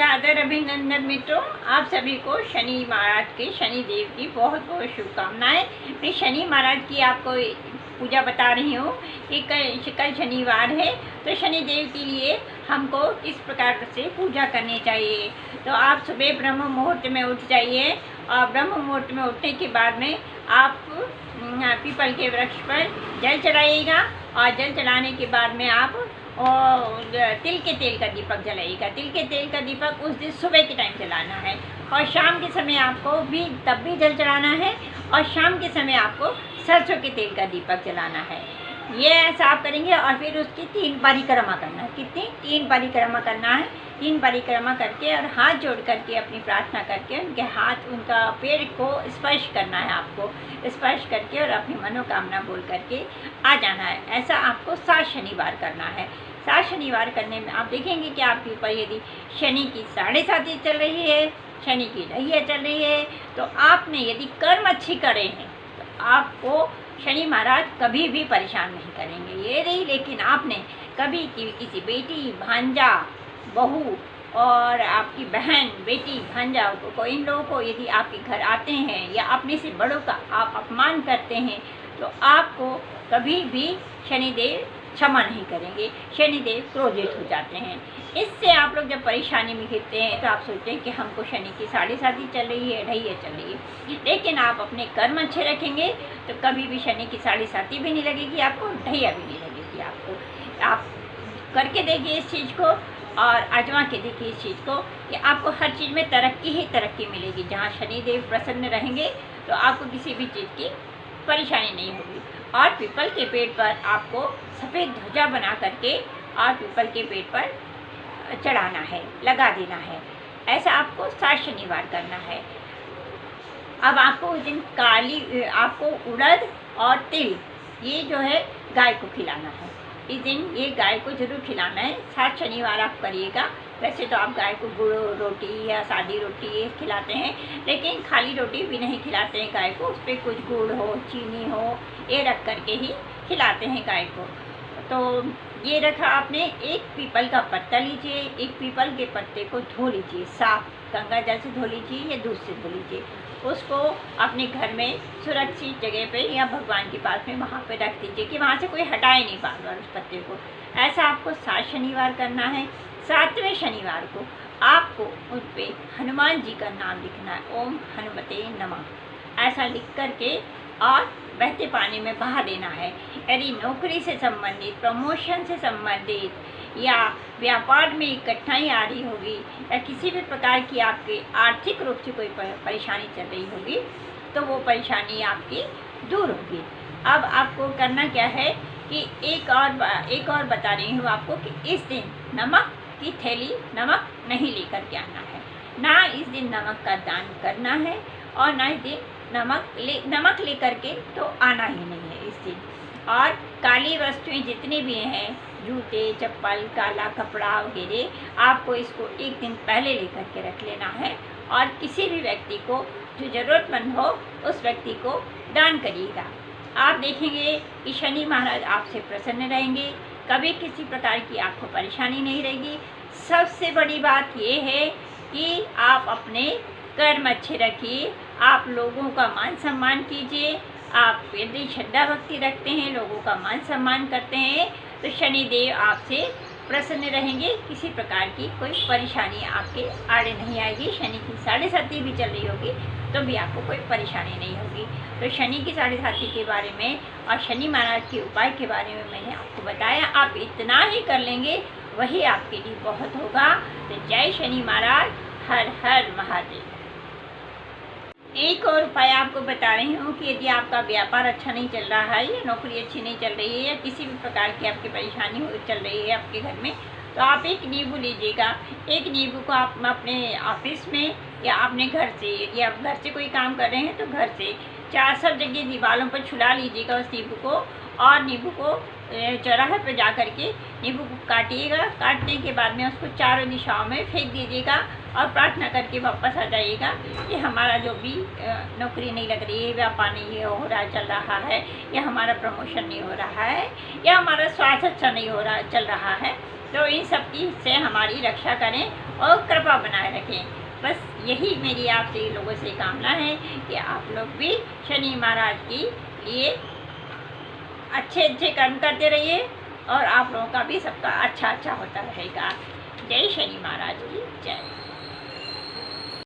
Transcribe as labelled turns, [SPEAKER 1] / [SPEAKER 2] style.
[SPEAKER 1] सादर अभिनंदन मित्रों, आप सभी को शनि महाराज के शनि देव की बहुत बहुत शुभकामनाएं। मैं शनि महाराज की आपको पूजा बता रही हूँ कि कल शनिवार है, तो शनि देव के लिए हमको किस प्रकार से पूजा करनी चाहिए। तो आप सुबह ब्रह्म मुहूर्त में उठ जाइए और ब्रह्म मुहूर्त में उठने के बाद में आप पीपल के वृक्ष पर जल चढ़ाइएगा और जल चढ़ाने के बाद में आप और तिल के तेल का दीपक जलाइएगा। तिल के तेल का दीपक उस दिन सुबह के टाइम जलाना है और शाम के समय आपको भी तब भी जल चढ़ाना है और शाम के समय आपको सरसों के तेल का दीपक जलाना है। ये ऐसा आप करेंगे और फिर उसकी 3 परिक्रमा करना है। कितनी? 3 परिक्रमा करना है। 3 परिक्रमा करके और हाथ जोड़ करके अपनी प्रार्थना करके उनका पेड़ को स्पर्श करना है। आपको स्पर्श करके और अपनी मनोकामना बोल करके आ जाना है। ऐसा आपको 7 शनिवार करना है। 7 शनिवार करने में आप देखेंगे कि आपके ऊपर यदि शनि की 7.5 चल रही है, शनि की ढैया चल रही है, तो आपने यदि कर्म अच्छी करे हैं तो आपको शनि महाराज कभी भी परेशान नहीं करेंगे। ये नहीं, लेकिन आपने कभी किसी बेटी, भांजा, बहू और आपकी बहन, बेटी, भांजा को इन लोगों को यदि आपके घर आते हैं या अपने से बड़ों का आप अपमान करते हैं तो आपको कभी भी शनिदेव क्षमा नहीं करेंगे। शनिदेव क्रोधित हो जाते हैं। इससे आप लोग जब परेशानी में घिरते हैं तो आप सोचते हैं कि हमको शनि की 7.5 चल रही है, ढैया चल रही है, लेकिन आप अपने कर्म अच्छे रखेंगे तो कभी भी शनि की 7.5 भी नहीं लगेगी आपको, ढैया भी नहीं लगेगी आपको। आप करके देखिए इस चीज़ को और आजमा के देखिए इस चीज़ को कि आपको हर चीज़ में तरक्की ही तरक्की मिलेगी। जहाँ शनिदेव प्रसन्न रहेंगे तो आपको किसी भी चीज़ की परेशानी नहीं होगी। और पीपल के पेड़ पर आपको सफ़ेद ध्वजा बना करके और पीपल के पेड़ पर चढ़ाना है, लगा देना है। ऐसा आपको 7 शनिवार करना है। अब आपको उस दिन आपको उड़द और तिल ये जो है गाय को खिलाना है। इस दिन ये गाय को जरूर खिलाना है। 7 शनिवार आप करिएगा। वैसे तो आप गाय को गुड़ रोटी या सादी रोटी ये खिलाते हैं, लेकिन खाली रोटी भी नहीं खिलाते हैं गाय को। उस पर कुछ गुड़ हो, चीनी हो, ये रख करके ही खिलाते हैं गाय को। तो ये रखा आपने। एक पीपल का पत्ता लीजिए, एक पीपल के पत्ते को धो लीजिए, साफ गंगा जल से धो लीजिए या दूध से धो लीजिए। उसको अपने घर में सुरक्षित जगह पे या भगवान के पास में वहाँ पे रख दीजिए कि वहाँ से कोई हटाए नहीं बार बार उस पत्ते को। ऐसा आपको 7 शनिवार करना है। 7वें शनिवार को आपको उस पर हनुमान जी का नाम लिखना है, ओम हनुमते नमः ऐसा लिख करके और बहते पानी में बहा देना है। यदि नौकरी से संबंधित, प्रमोशन से संबंधित या व्यापार में कठिनाई आ रही होगी या किसी भी प्रकार की आपके आर्थिक रूप से कोई परेशानी चल रही होगी तो वो परेशानी आपकी दूर होगी। अब आपको करना क्या है कि एक और बता रही हूँ आपको कि इस दिन नमक की थैली नमक नहीं लेकर के आना है। ना इस दिन नमक का दान करना है और ना इस दिन नमक लेकर के तो आना ही नहीं है इस दिन। और काली वस्तुएं जितनी भी हैं, जूते, चप्पल, काला कपड़ा वगैरह, आपको इसको एक दिन पहले लेकर के रख लेना है और किसी भी व्यक्ति को जो ज़रूरतमंद हो उस व्यक्ति को दान करिएगा। आप देखेंगे कि शनि महाराज आपसे प्रसन्न रहेंगे, कभी किसी प्रकार की आपको परेशानी नहीं रहेगी। सबसे बड़ी बात ये है कि आप अपने कर्म अच्छे रखिए, आप लोगों का मान सम्मान कीजिए। आप यदि श्रद्धा भक्ति रखते हैं, लोगों का मान सम्मान करते हैं तो शनिदेव आपसे प्रसन्न रहेंगे। किसी प्रकार की कोई परेशानी आपके आड़े नहीं आएगी। शनि की 7.5 भी चल रही होगी तो भी आपको कोई परेशानी नहीं होगी। तो शनि की 7.5 के बारे में और शनि महाराज के उपाय के बारे में मैंने आपको बताया। आप इतना ही कर लेंगे वही आपके लिए बहुत होगा। तो जय शनि महाराज, हर हर महादेव। एक और उपाय आपको बता रही हूँ कि यदि आपका व्यापार अच्छा नहीं चल रहा है या नौकरी अच्छी नहीं चल रही है या किसी भी प्रकार की आपकी परेशानी चल रही है आपके घर में, तो आप एक नींबू लीजिएगा। एक नींबू को आप अपने ऑफिस में या अपने घर से, यदि आप घर से कोई काम कर रहे हैं तो घर से 4 सब जगह दीवारों पर छुला लीजिएगा उस नींबू को। और नींबू को चौराहे पर जा कर के नींबू को काटिएगा। काटने के बाद में उसको चारों दिशाओं में फेंक दीजिएगा और प्रार्थना करके वापस आ जाइएगा कि हमारा जो भी नौकरी नहीं लग रही है, व्यापार नहीं हो रहा चल रहा है, या हमारा प्रमोशन नहीं हो रहा है, या हमारा स्वास्थ्य अच्छा नहीं हो रहा चल रहा है, तो इन सब की से हमारी रक्षा करें और कृपा बनाए रखें। बस यही मेरी आपसे लोगों से कामना है कि आप लोग भी शनि महाराज के लिए अच्छे अच्छे कर्म करते रहिए और आप लोगों का भी सबका अच्छा अच्छा होता रहेगा। जय शनि महाराज की जय।